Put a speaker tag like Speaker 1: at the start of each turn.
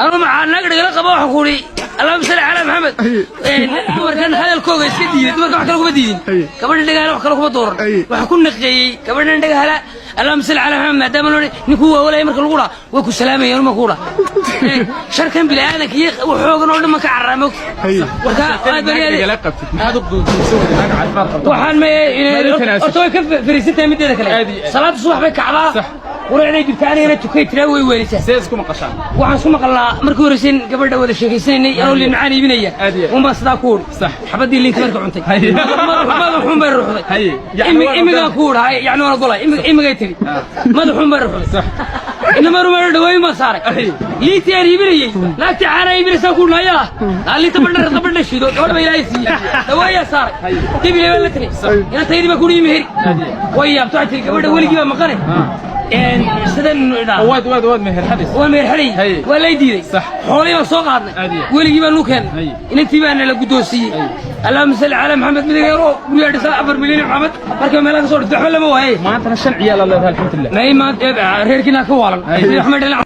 Speaker 1: أنا مع نقدر نلقى بوح كوري اللهم صل على محمد كان هذا الكوغ يسكدي دمر كان كلكم بدين كبرنا دغالا wax kale kuma dooran waxa ku naqeeyay gabadhan dagaala اللهم صل على محمد دامن نكو ولا marka lagu raa way ku salaamayeen ma ku raa sharkan bilaadanka iyo waxoogan oo dhama ka caramo warka aad bariyaday maxaad u doonaysaa caafimaad qabto waxaan ma ortooy ka fariisintay mideeda kale salaad subax bay kacbaa ورينا جبتاني تكوي تراوي ويلسه
Speaker 2: سيسكم مقشان
Speaker 1: waxaan isku maqalnaa markii horeysin gabadha wada sheekaysanay oo li macaan ibinaya uma sida kuur
Speaker 2: صح
Speaker 1: xabadii linka marka cuntay madaxun bay ruuxday imiga kuurahay yaani wala golay imiga tiri madaxun bay ruuxday صح inama rumar dhaway ma saaray liiti aan ibinayay laagti caana ibinaysa ku laaya ali tabadha shido gabadha bay ilaahay siiyay dawaya saaray tibi leeyahay la tiri ina taydi ba ku yimid way yaabto tiri gabadha waligiiba maqanay سدن
Speaker 2: واد مهر حدث
Speaker 1: ومهر حري ولا يديري صح حولي ما سوق عادنا ولي بان لوكان ان انت بان لا قدوسي اللهم صل على محمد مديرو ويا دسا 4 مليون محمد marka meelaha soo dhaxo lama waayay
Speaker 2: maanta 5 ciyaal Allah alxamdulillah
Speaker 1: may ma reerkina ka waalan Axmed